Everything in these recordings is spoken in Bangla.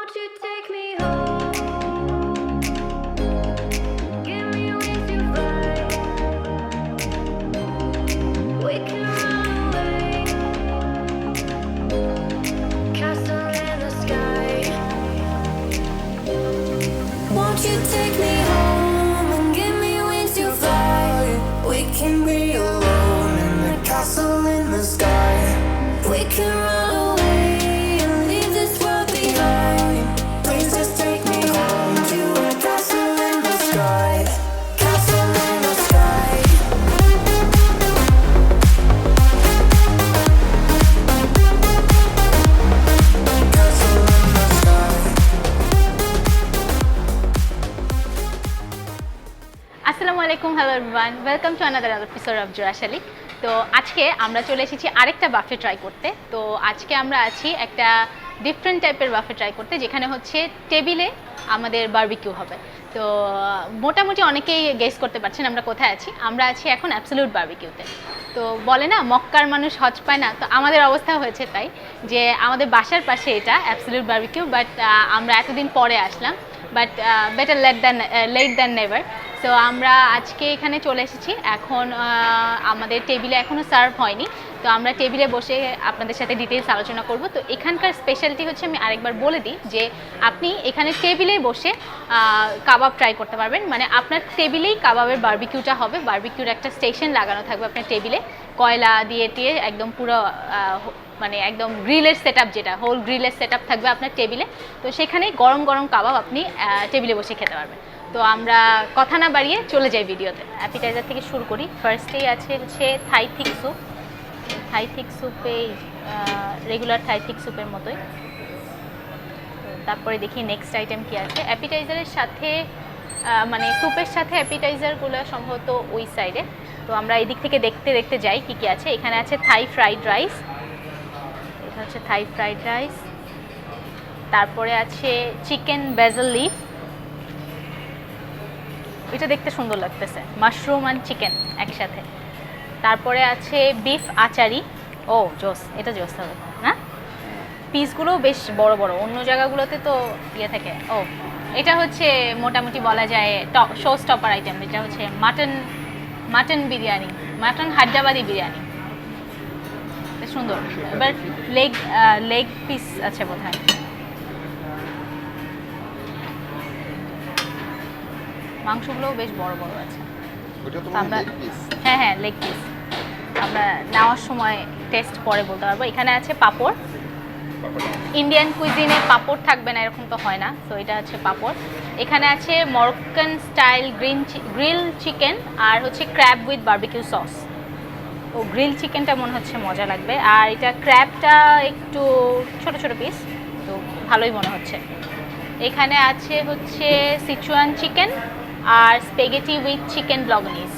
Won't you take me home? Give me wings to fly. We can run away. Castle in the sky. Won't you take me home and give me wings to fly? We can be alone in the castle in the sky. We can run away and leave this world behind. Please just take me home to a castle in the sky. Castle in the sky. Castle in the sky. আসসালামু আলাইকুম, hello everyone, welcome to another episode of জোরাশালি। তো আজকে আমরা চলে এসেছি আরেকটা বাফে ট্রাই করতে। তো আজকে আমরা আছি একটা ডিফারেন্ট টাইপের বাফে ট্রাই করতে, যেখানে হচ্ছে টেবিলে আমাদের বারবিকিউ হবে। তো মোটামুটি অনেকেই গেস করতে পারছেন আমরা কোথায় আছি। আমরা আছি এখন অ্যাবসলিউট বারবিকিউতে। তো বলে না মক্কার মানুষ হজ পায় না, তো আমাদের অবস্থা হয়েছে তাই, যে আমাদের বাসার পাশে এটা অ্যাবসলিউট বারবিকিউ, বাট আমরা এতদিন পরে আসলাম। But better late than never. So আমরা আজকে এখানে চলে এসেছি। এখন আমাদের টেবিলে এখনও সার্ভ হয়নি, তো আমরা টেবিলে বসে আপনাদের সাথে ডিটেলস আলোচনা করব। তো এখানকার স্পেশালিটি হচ্ছে, আমি আরেকবার বলে দিই, যে আপনি এখানে টেবিলে বসে কাবাব ট্রাই করতে পারবেন। মানে আপনার টেবিলেই কাবাবের বারবিকিউটা হবে। বারবিকিউর একটা স্টেশন লাগানো থাকবে আপনার টেবিলে, কয়লা দিয়ে একদম পুরো মানে একদম গ্রিলের সেট আপ, যেটা হোল গ্রিলের সেট আপ থাকবে আপনার টেবিলে। তো সেখানে গরম গরম কাবাব আপনি টেবিলে বসে খেতে পারবেন। তো আমরা কথা না বাড়িয়ে চলে যাই ভিডিওতে। অ্যাপিটাইজার থেকে শুরু করি। ফার্স্টেই আছে হচ্ছে Thai thick soup. Thai thick স্যুপে রেগুলার থাই থিক স্যুপের মতোই। তারপরে দেখি নেক্সট আইটেম কি আছে। অ্যাপিটাইজারের সাথে মানে স্যুপের সাথে অ্যাপিটাইজারগুলো সম্ভবত ওই সাইডে। তো আমরা এই দিক থেকে দেখতে দেখতে যাই কি কি আছে। এখানে আছে থাই ফ্রাইড রাইস, এটা হচ্ছে থাই ফ্রাইড রাইস। তারপরে আছে চিকেন বেজল লিফ, এটা দেখতে সুন্দর লাগতেছে, মাশরুম অ্যান্ড চিকেন একসাথে। তারপরে আছে বিফ আচারি। ও জোস, এটা জোস হবে না? পিসগুলো বেশ বড় বড়, অন্য জায়গাগুলোতে তো ইয়ে থাকে। ও এটা হচ্ছে মোটামুটি বলা যায় শো স্টপার আইটেম। এটা হচ্ছে মাটন বিরিয়ানি, মাটন হায়দ্রাবাদি বিরিয়ানি, বেশ সুন্দর। এবার লেগ পিস আছে বোধহয়। মাংসগুলোও বেশ বড় বড় আছে। হ্যাঁ লেগ পিস। আমরা নেওয়ার সময় টেস্ট পরে বলতে পারবো। এখানে আছে পাঁপড়। ইন্ডিয়ান কুইজিনে পাঁপড় থাকবে না এরকম তো হয় না, তো এটা হচ্ছে পাঁপড়। এখানে আছে মরক্কান স্টাইল গ্রিল চিকেন, আর হচ্ছে ক্র্যাব উইথ বারবিকিউ সস। তো গ্রিল চিকেনটা মনে হচ্ছে মজা লাগবে, আর এটা ক্র্যাবটা একটু ছোট ছোট পিস, তো ভালোই মনে হচ্ছে। এখানে আছে হচ্ছে সিচুয়ান চিকেন আর স্পেগেটি উইথ চিকেন ব্লগনিজ।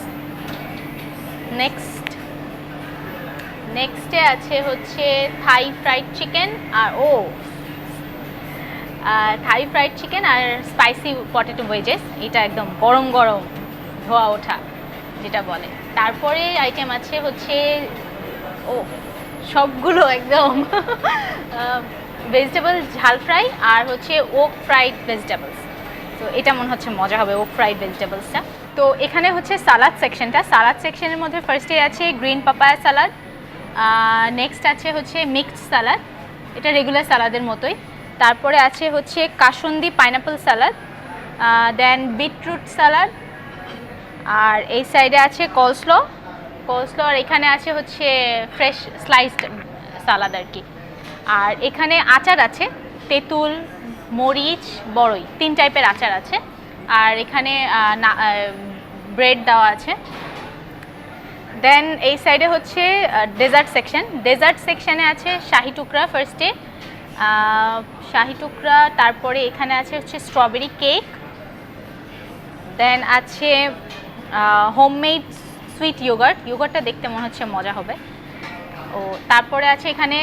নেক্সটে আছে হচ্ছে থাই ফ্রাইড চিকেন, আর থাই ফ্রাইড চিকেন আর স্পাইসি পটেটো ওয়েজেস। এটা একদম গরম গরম ধোয়া ওঠা যেটা বলে। তারপরে আইটেম আছে হচ্ছে সবগুলো একদম ভেজিটেবল ঝাল ফ্রাই, আর হচ্ছে ওক ফ্রাইড ভেজিটেবলস। তো এটা মনে হচ্ছে মজা হবে, ওক ফ্রাইড ভেজিটেবলসটা। তো এখানে হচ্ছে সালাদ সেকশনটা। সালাদ সেকশনের মধ্যে ফার্স্টে আছে গ্রিন পাপায়া সালাদ, নেক্সট আছে হচ্ছে মিক্সড সালাদ, এটা রেগুলার সালাদের মতোই। তারপরে আছে হচ্ছে কাসুন্দি পাইনাপল সালাদ, দেন বিটরুট সালাদ, আর এই সাইডে আছে কোলস্লো। আর এখানে আছে হচ্ছে ফ্রেশ স্লাইসড সালাদ আর কি। আর এখানে আচার আছে, তেঁতুল, মরিচ, বড়ই, 3 টাইপের আচার আছে। আর এখানে ব্রেড দেওয়া আছে। দেন এই সাইডে হচ্ছে ডেজার্ট সেকশন। ডেজার্ট সেকশানে আছে শাহি টুকরা ফার্স্টে, শাহি টুকরা। তারপরে এখানে আছে হচ্ছে স্ট্রবেরি কেক, দেন আছে হোমমেড সুইট ইয়োগার্টটা দেখতে মনে হচ্ছে মজা হবে। তারপরে আছে এখানে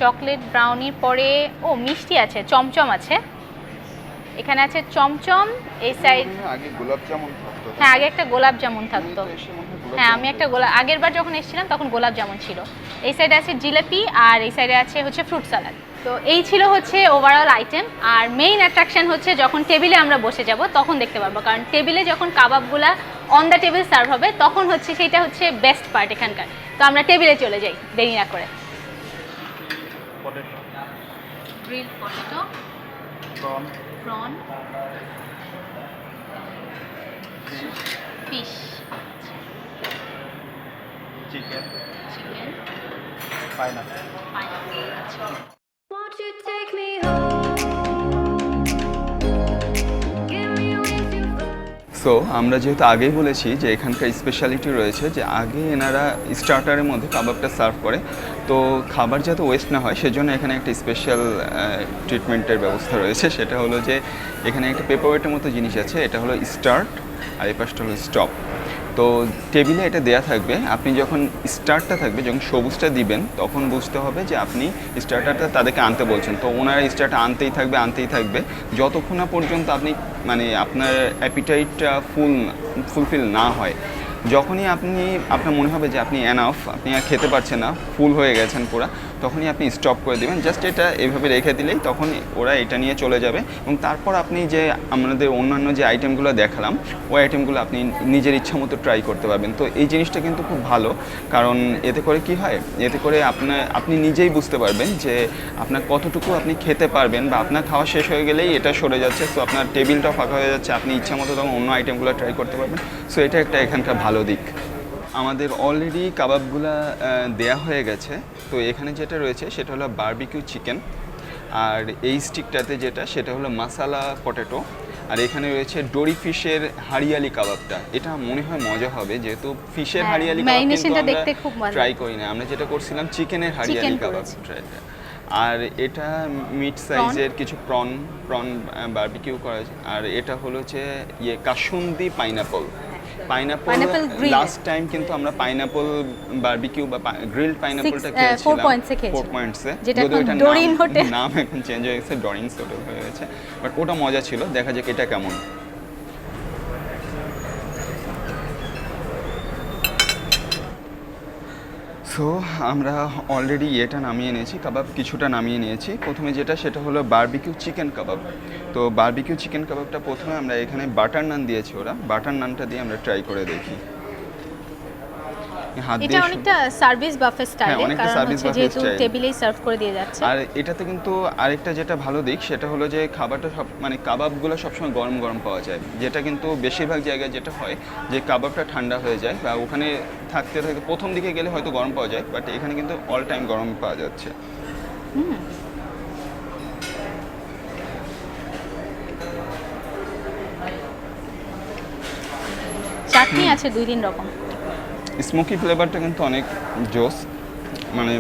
চকলেট ব্রাউনির পরে মিষ্টি আছে, চমচম আছে। এখানে আছে চমচম। এই সাইড আগে গোলাপ জামুন থাকতো। হ্যাঁ, আগে একটা গোলাপ জামুন থাকতো। হ্যাঁ, আমি একটা আগের বার যখন এসেছিলাম তখন গোলাপ জামুন ছিল। এই সাইডে আছে জিলাপি আর এই সাইডে আছে হচ্ছে ফ্রুট সালাড। তো এই ছিল হচ্ছে ওভারঅল আইটেম। আর মেইন অ্যাট্রাকশন হচ্ছে যখন টেবিলে আমরা বসে যাব তখন দেখতে পারবো, কারণ টেবিলে যখন কাবাবগুলা অন দ্য টেবিল সার্ভ হবে তখন হচ্ছে সেটা হচ্ছে বেস্ট পার্ট এখানকার। তো আমরা টেবিলে চলে যাই দেরি না করে। Grill potato, prawn, fish, chicken, chicken, pineapple. Won't you take me home? Give me wings to fly. So আমরা যেহেতু আগেই বলেছি যে এখানকার স্পেশালিটি রয়েছে যে আগে এনারা স্টার্টারের মধ্যে কাবাবটা সার্ভ করে, তো খাবার যাতে ওয়েস্ট না হয় সেজন্য এখানে একটা স্পেশাল ট্রিটমেন্টের ব্যবস্থা রয়েছে। সেটা হলো যে এখানে একটা পেপারওয়েটের মতো জিনিস আছে, এটা হলো স্টার্ট আর এই পাশটা হলো স্টপ। তো টেবিলে এটা দেয়া থাকবে, আপনি যখন স্টার্টটা থাকবে, যখন সবুজটা দিবেন তখন বুঝতে হবে যে আপনি স্টার্টারটা তাদেরকে আনতে বলছেন। তো ওনারা স্টার্টার আনতেই থাকবে যতক্ষণ না পর্যন্ত আপনি মানে আপনার অ্যাপিটাইটটা ফুলফিল না হয়। যখনই আপনার মনে হবে যে আপনি এনাফ, আপনি আর খেতে পারছেন না, ফুল হয়ে গেছেন পুরো, তখনই আপনি স্টপ করে দেবেন। জাস্ট এটা এভাবে রেখে দিলেই তখন ওরা এটা নিয়ে চলে যাবে, এবং তারপর আপনি যে আমাদের অন্যান্য যে আইটেমগুলো দেখালাম ওই আইটেমগুলো আপনি নিজের ইচ্ছা মতো ট্রাই করতে পারবেন। তো এই জিনিসটা কিন্তু খুব ভালো, কারণ এতে করে কি হয়, এতে করে আপনি নিজেই বুঝতে পারবেন যে আপনার কতটুকু আপনি খেতে পারবেন, বা আপনার খাওয়া শেষ হয়ে গেলেই এটা সরে যাচ্ছে, সো আপনার টেবিলটাও ফাঁকা হয়ে যাচ্ছে, আপনি ইচ্ছা মতো তখন অন্য আইটেমগুলো ট্রাই করতে পারবেন। সো এটা একটা এখানকার ভালো দিক। আমাদের অলরেডি কাবাবগুলা দেয়া হয়ে গেছে। তো এখানে যেটা রয়েছে সেটা হলো বারবিকিউ চিকেন, আর এই স্টিকটাতে যেটা সেটা হলো মাসালা পটেটো, আর এখানে রয়েছে ডোরি ফিশের হারিয়ালি কাবাবটা। এটা মনে হয় মজা হবে, যেহেতু ফিশের হারিয়ালি কাবাব ম্যারিনেশনটা দেখতে খুব মজা। ট্রাই করি না, আমরা যেটা করছিলাম চিকেনের হারিয়ালি কাবাব ট্রাই। আর এটা মিড সাইজের কিছু প্রন বারবিকিউ করা আছে। আর এটা হলো যে কাসুন্দি পাইনাপল লাস্ট টাইম কিন্তু আমরা পাইনাপল বারবিকিউ বা গ্রিলড পাইনাপলটা খেয়েছিলাম 4 পয়েন্টসে, যেটা এখন ডরিন হোটেল, নাম এখন চেঞ্জ হয়ে গেছে, ডরিনস হোটেল হয়ে গেছে, বাট ওটা মজা ছিল। দেখা যাক এটা কেমন। সো আমরা অলরেডি এটা নামিয়ে নিয়েছি, কাবাব কিছুটা নামিয়ে নিয়েছি। প্রথমে যেটা সেটা হলো বারবিকিউ চিকেন কাবাব। তো বারবিকিউ চিকেন কাবাবটা প্রথমে আমরা এখানে বাটার নান দিয়েছি, ওরা বাটার নানটা দিয়ে আমরা ট্রাই করে দেখি। এটা অনেকটা সার্ভিস বাফে স্টাইলে, কারণ হচ্ছে যেহেতু টেবিলেই সার্ভ করে দিয়ে যাচ্ছে। আর এটাতে কিন্তু আরেকটা যেটা ভালো দিক সেটা হলো যে খাবারটা সব মানে কাবাবগুলো সবসময় গরম গরম পাওয়া যায়, যেটা কিন্তু বেশিরভাগ জায়গায় যেটা হয় যে কাবাবটা ঠান্ডা হয়ে যায়, বা ওখানে থাকতে প্রথম দিকে গেলে হয়তো গরম পাওয়া যায়, বাট এখানে কিন্তু অল টাইম গরম পাওয়া যাচ্ছে। চাটনি আছে 2-3 রকম। স্মোকি ফ্লেভারটা কিন্তু অনেক জোস, মানে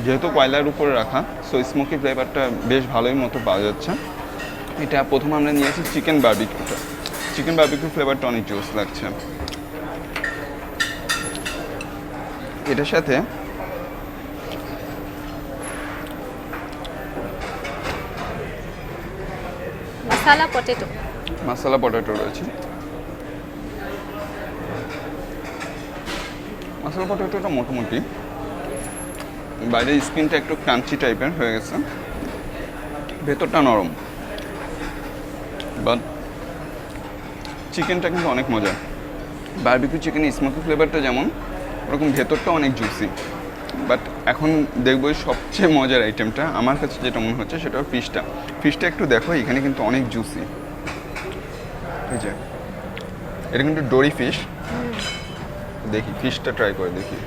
যেহেতু কয়লার উপরে রাখা, সো স্মোকি ফ্লেভারটা বেশ ভালোই মতো পাওয়া যাচ্ছে। এটা প্রথমে আমরা নিয়েছি চিকেন বারবিকিউ ফ্লেভারটা অনেক জোস লাগছে। এটার সাথে মাসালা পটেটো রয়েছে। মাসালা পটেটোটা মোটামুটি, বাইরের স্কিনটা একটু ক্রাঞ্চি টাইপের হয়ে গেছে, ভেতরটা নরম, বাট চিকেনটা কিন্তু অনেক মজা। বারবিকিউ চিকেনের স্মোকি ফ্লেভারটা যেমন, ওরকম ভেতরটা অনেক জুসি। বাট এখন দেখবো সবচেয়ে মজার আইটেমটা, আমার কাছে যেটা মনে হচ্ছে সেটা ফিশটা একটু দেখো, এখানে কিন্তু অনেক জুসি। এই যে এটা কিন্তু ডোরি ফিশ, দেখি ফিশটা ট্রাই করে দেখি।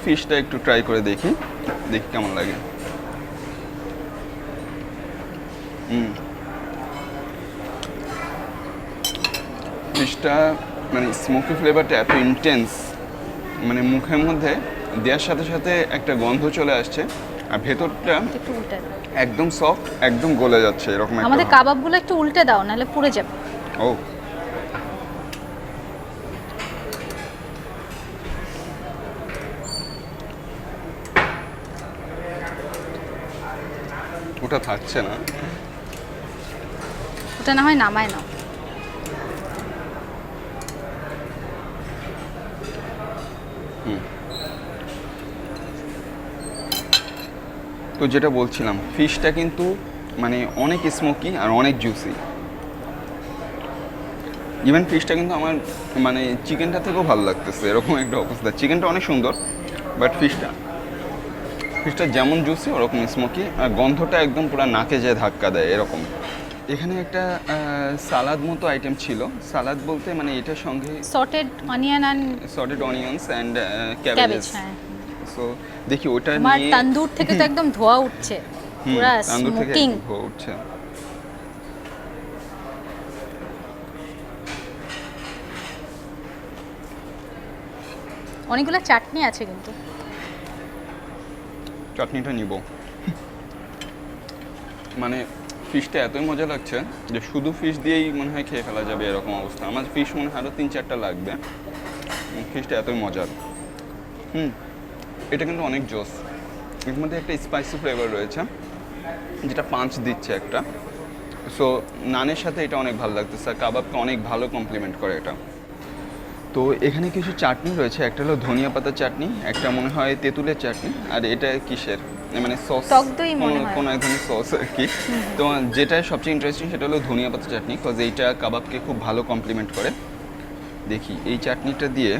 ফিশটা একটু ট্রাই করে দেখি কেমন লাগে। ফিশটা মানে স্মোকি ফ্লেভারটা এত ইন্টেন্স, মানে মুখের মধ্যে দেওয়ার সাথে সাথে একটা গন্ধ চলে আসছে, আর ভেতরটা একদম সফট, একদম গলে যাচ্ছে এরকম। আমাদের কাবাবগুলো একটু উল্টে দাও, নাহলে পুড়ে যাবে। ও ওটা থাকছে না, ওটা না হয় নামায় নাও। তো যেটা বলছিলাম, ফিশটা কিন্তু মানে অনেক স্মোকি আর অনেক জুসি। ইভেন ফিশটা কিন্তু আমার মানে চিকেনটা থেকেও ভালো লাগতেছে, এরকম একটা অবস্থা। চিকেনটা অনেক সুন্দর, বাট ফিশটা যেমন জুসি ওরকম স্মোকি, আর গন্ধটা একদম পুরো নাকে যেয়ে ধাক্কা দেয় এরকম। এখানে একটা সালাদ মতো আইটেম ছিল। সালাদ বলতে মানে এটার সঙ্গে sautéed onion and sautéed onions and cabbage. Cabbage. হ্যাঁ, সো দেখি ওটা আমার নিয়ে তান্দুর থেকে তো একদম ধোয়া উঠছে, পুরা তান্দুর থেকে স্মোকিং। একদম ধোঁয়া উঠছে। অনেকগুলো চাটনি আছে কিন্তু। চাটনিটা নিব। মানে ফিশটা এতই মজা লাগছে যে শুধু ফিশ দিয়েই মনে হয় খেয়ে ফেলা যাবে এরকম অবস্থা। আমার ফিশ মনে হয় আরও 3-4টা লাগবে। ফিশটা এতই মজার। এটা কিন্তু অনেক জোস। এর মধ্যে একটা স্পাইসি ফ্লেভার রয়েছে যেটা পাঞ্চ দিচ্ছে একটা। সো নানের সাথে এটা অনেক ভালো লাগতেছে, আর কাবাবকে অনেক ভালো কমপ্লিমেন্ট করে এটা। তো এখানে কিছু চাটনি রয়েছে, একটা হলো ধনিয়া পাতার চাটনি, একটা মনে হয় তেঁতুলের চাটনি, আর এটা কিসের মানে সস, টক দই মনে হয়। কোনো এক ধরনের সস আর কি। তো যেটা সবচেয়ে ইন্টারেস্টিং সেটা হলো ধনিয়া পাতার চাটনি, বিকজ এইটা কাবাবকে খুব ভালো কমপ্লিমেন্ট করে। দেখি এই চাটনিটা দিয়ে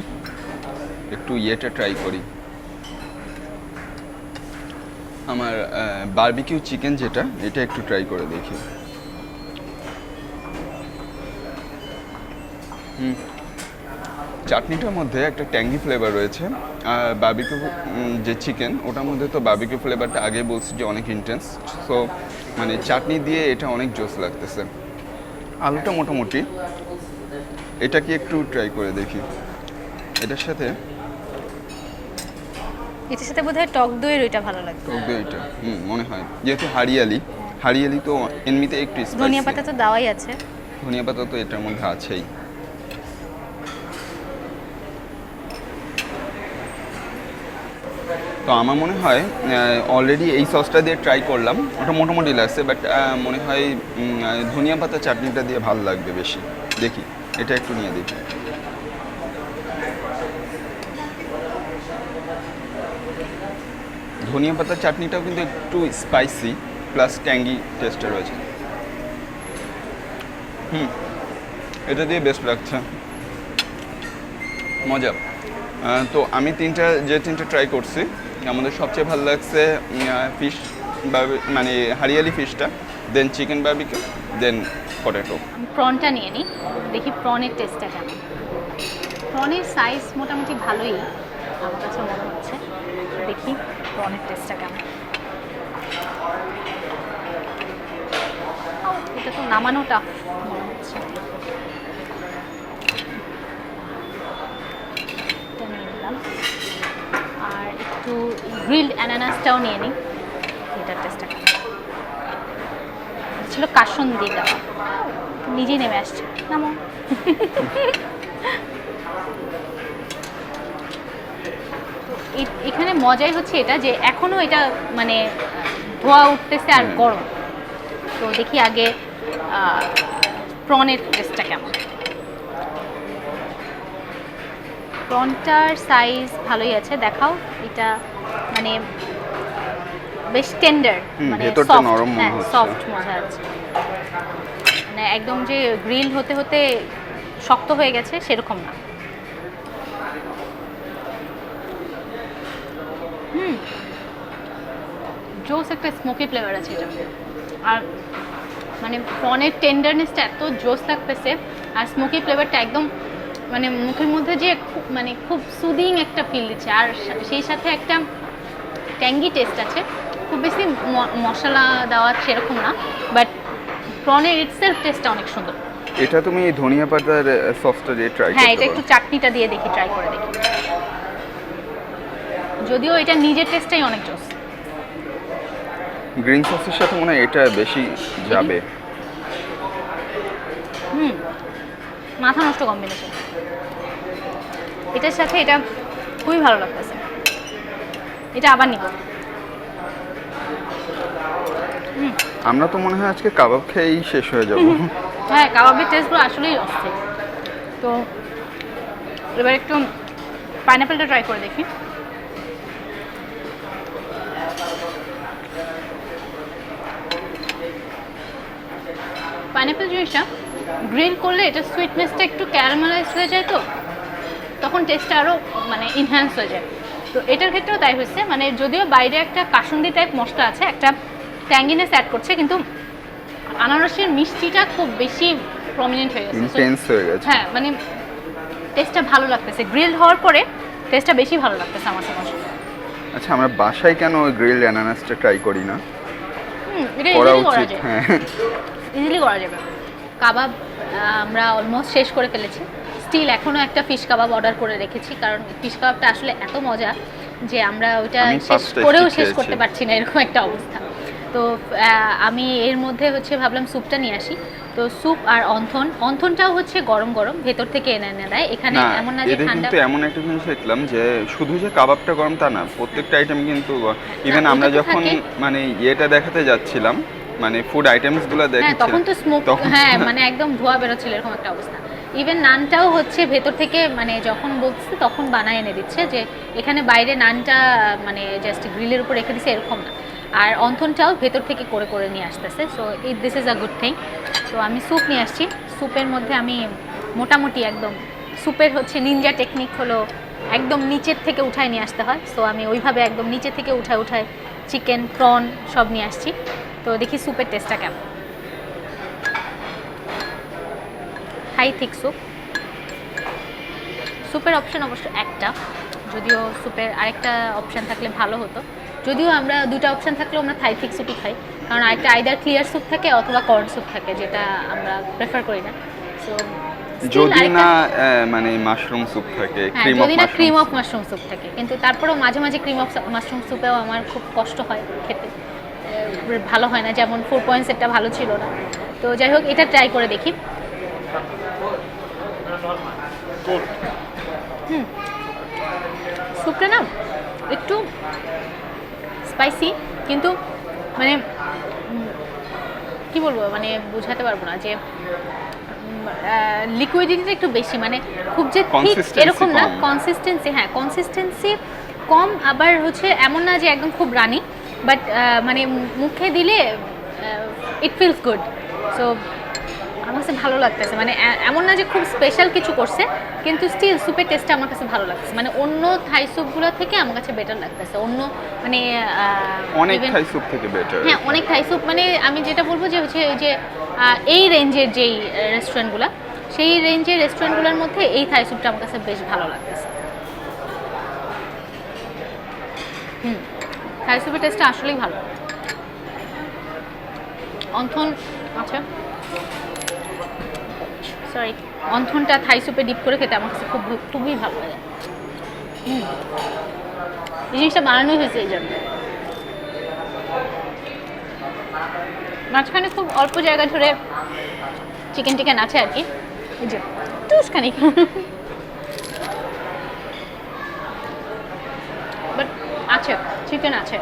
একটু ইয়েটা ট্রাই করি, আমার বারবিকিউ চিকেন যেটা, এটা একটু ট্রাই করে দেখি। চাটনিটার মধ্যে একটা ট্যাঙ্গি ফ্লেভার রয়েছে, আর বারবিকিউ যে চিকেন ওটার মধ্যে তো বারবিকিউ ফ্লেভারটা আগে বলছি যে অনেক ইন্টেন্স। সো মানে চাটনি দিয়ে এটা অনেক জোস লাগতেছে। আলুটা মোটামুটি, এটা কি একটু ট্রাই করে দেখি এটার সাথে। এটার সাথে বোধহয় টক দইয়ের ওইটা ভালো লাগবে। টক দই এটা মনে হয়, যেহেতু হারিয়ালি তো এমনিতে একটু ধনিয়া স্পাইসি। পাতা তো দেওয়াই আছে। ধনিয়া পাতা তো এটার মধ্যে আছেই। তো আমার মনে হয় অলরেডি এই সসটা দিয়ে ট্রাই করলাম, ওটা মোটামুটি লাগছে, বাট মনে হয় ধনিয়া পাতা চাটনিটা দিয়ে ভালো লাগবে বেশি। দেখি এটা একটু নিয়ে দেখি। ধনিয়া পাতার চাটনিটাও কিন্তু একটু স্পাইসি প্লাস ট্যাঙ্গি টেস্টে রয়েছে। এটা দিয়ে বেস্ট লাগছে, মজা। তো আমি তিনটা ট্রাই করছি, আমাদের সবচেয়ে ভালো লাগছে ফিশ মানে হারিয়ালি ফিশটা, দেন চিকেন বারবিকিউ, দেন পটেটো। আমি প্রনটা নিয়ে নিই, দেখি প্রনের টেস্টটা কেমন। প্রনের সাইজ মোটামুটি ভালোই আমার কাছে মনে হচ্ছে, দেখি প্রনের টেস্টটা কেমন। এটা তো নামানো টাফ মনে হচ্ছে। এটা নিয়ে নিলাম, আর একটু গ্রিলড অ্যানানাসটাও নিয়ে নিই, এটার টেস্টটা কেমন। ছিল কাসুন্দি দেওয়া, নিজেই নেমে আসছে। নামো। এখানে মজাই হচ্ছে এটা যে এখনো এটা মানে ধোয়া উঠতেছে আর গরম। তো দেখি আগে প্রনের টেস্টটা কেমন। প্রনটার সাইজ ভালোই আছে, দেখাও। এটা মানে বেশ টেন্ডার, মানে ভেতরটা নরম মনে হ্যাঁ হচ্ছে। সফট মজা আছে, মানে একদম যে গ্রিল হতে হতে শক্ত হয়ে গেছে সেরকম না। জোস একটা স্মোকি ফ্লেভার আছে এটা, আর মানে প্রনের টেন্ডারনেসটা এত জোস লাগতেছে, আর স্মোকি ফ্লেভারটা একদম মানে মুখের মধ্যে যে মানে খুব সুদিং একটা ফিল দিচ্ছে, আর সেই সাথে একটা ট্যাঙ্গি টেস্ট আছে। খুব বেশি মশলা দেওয়া সেরকম না, বাট প্রনের ইটসেলফ টেস্টটা অনেক সুন্দর। এটা তুমি ধনিয়া পাতার সসটা দিয়ে ট্রাই করতে হ্যাঁ, পারো। এটা একটু চাটনিটা দিয়ে দেখি, ট্রাই করে দেখি। যদিও এটা নিজের টেস্টটাই অনেক জোস। গ্রিন সসের সাথে মনে হয় এটা বেশি যাবে। মাথা নষ্ট কম্বিনেশন, এটার সাথে এটা খুবই ভালো লাগতেছে। এটা আবার নিব। আমরা তো মনে হয় আজকে কাবাব খেয়েই শেষ হয়ে যাব। হ্যাঁ, কাবাবের টেস্টগুলো আসলেই অস্থির। তো এবার একটু পাইনাপেলটা ট্রাই করে দেখি। পাইনাপেল জিনিসটা গ্রিল করলে এটা সুইটনেসটা একটু ক্যারামেলাইজ হয়ে যায়, তো তখন টেস্টটা আরও মানে ইনহ্যান্স হয়ে যায়। তো এটার ক্ষেত্রেও তাই হয়েছে, মানে যদিও বাইরে একটা কাসুন্দি টাইপ মশলা আছে, একটা ট্যাঙ্গিনেস অ্যাড করছে, কিন্তু আনারসের মিষ্টিটা খুব বেশি প্রমিনেন্ট হয়ে গেছে। ইন্টেন্স হয়ে গেছে। হ্যাঁ, মানে টেস্টটা ভালো লাগতেছে, গ্রিল হওয়ার পরে টেস্টটা বেশি ভালো লাগতেছে আমার কাছে। আচ্ছা, আমরা বাসায় কেন গ্রিলড অ্যানানাসটা ট্রাই করি না? এটা করা ইজিলি করা উচিত। যায়, হ্যাঁ, ইজিলি করা যাবে। কাবাব আমরা অলমোস্ট শেষ করে ফেলেছি, স্টিল এখনও একটা ফিশ কাবাব অর্ডার করে রেখেছি, কারণ ফিশ কাবাবটা আসলে এত মজা যে আমরা ওইটা আমি শেষ first করেও tasty শেষ খেয়েছি। করতে পারছি না, এরকম একটা অবস্থা। তো আমি এর মধ্যে হচ্ছে ভাবলাম স্যুপটা নিয়ে আসি। তো স্যুপ আর অন্থনটাও হচ্ছে গরম গরম ভেতর থেকে এনে দেয় এখানে, না এমন না যে এদের ঠান্ডা। কিন্তু এমন একটা জিনিস দেখলাম যে শুধু যে কাবাবটা গরম তা না, প্রত্যেকটা আইটেম কিন্তু ইভেন আমরা ওটা তো যখন থাকে। মানে ইয়েটা দেখাতে যাচ্ছিলাম, মানে ফুড আইটেমসগুলো হ্যাঁ, দেখেছিলাম তখন তো স্মোক, তখন হ্যাঁ মানে একদম ধোঁয়া বেরোচ্ছিল, এরকম একটা অবস্থা। ইভেন নানটাও হচ্ছে ভেতর থেকে, মানে যখন বলছে তখন বানায় এনে দিচ্ছে, যে এখানে বাইরে নানটা মানে জাস্ট গ্রিলের উপর রেখে দিচ্ছে এরকম না। আর অন্থনটাও ভেতর থেকে করে করে নিয়ে আসতেছে, so this is a good thing. তো আমি স্যুপ নিয়ে আসছি, স্যুপের মধ্যে আমি মোটামুটি একদম স্যুপের হচ্ছে নিনজা টেকনিক হলো একদম নিচের থেকে উঠায় নিয়ে আসতে হয়, সো আমি ওইভাবে একদম নিচে থেকে উঠায় চিকেন, প্রন সব নিয়ে আসছি। তো দেখি স্যুপের টেস্টটা কেমন। হাই থিক স্যুপ। স্যুপের অপশন অবশ্য একটা, যদিও স্যুপের আরেকটা অপশান থাকলে ভালো হতো, যদিও আমরা দুটো অপশান থাকলেও আমরা থাই থিক স্যুপই খাই, কারণ আরেকটা আইদার ক্লিয়ার স্যুপ থাকে অথবা কর্ন স্যুপ থাকে, যেটা আমরা প্রেফার করি না। সো যদি না মানে মাশরুম স্যুপ থাকে, ক্রিম অফ যদি না cream of mushroom. Mushroom soup থাকে, কিন্তু তারপরেও মাঝে মাঝে ক্রিম অফ মাশরুম স্যুপেও আমার খুব কষ্ট হয় খেতে, ভালো হয় না, যেমন 4 পয়েন্টসেরটা ভালো ছিল না। তো যাই হোক, এটা ট্রাই করে দেখি। স্যুপটা না একটু স্পাইসি, কিন্তু মানে কি বলবো, মানে বোঝাতে পারবো না যে লিকুইডিটিটা একটু বেশি, মানে খুব যে ঠিক Consistency এরকম না, কম। কনসিস্টেন্সি, হ্যাঁ কনসিস্টেন্সি কম, আবার হচ্ছে এমন না যে একদম খুব রানি, বাট মানে মুখে দিলে ইট ফিলস গুড। সো আমার কাছে ভালো লাগতেছে, মানে এমন না যে খুব স্পেশাল কিছু করছে, কিন্তু স্টিল স্যুপের টেস্টটা আমার কাছে ভালো লাগছে, মানে অন্য থাই স্যুপগুলো থেকে আমার কাছে বেটার লাগতেছে, অন্য মানে অনেক even- থাই স্যুপ থেকে বেটার। হ্যাঁ অনেক থাই স্যুপ, মানে আমি যেটা বলবো যে হচ্ছে ওই যে এই রেঞ্জের যেই রেস্টুরেন্টগুলো, সেই রেঞ্জের রেস্টুরেন্টগুলোর মধ্যে এই থাই স্যুপটা আমার কাছে বেশ ভালো লাগতেছে। থাই স্যুপের টেস্টটা আসলেই ভালো। অন্থন আচ্ছা সরি, অন্থনটা থাই স্যুপে ডিপ করে খেতে আমার কাছে খুবই ভালো লাগে। এই জিনিসটা বানানোই হয়েছে এই জন্য। মাঝখানে খুব অল্প জায়গা ধরে চিকেন আছে আর কি, এই যে টুসখানি, বাট আছে, চিকেন আছে।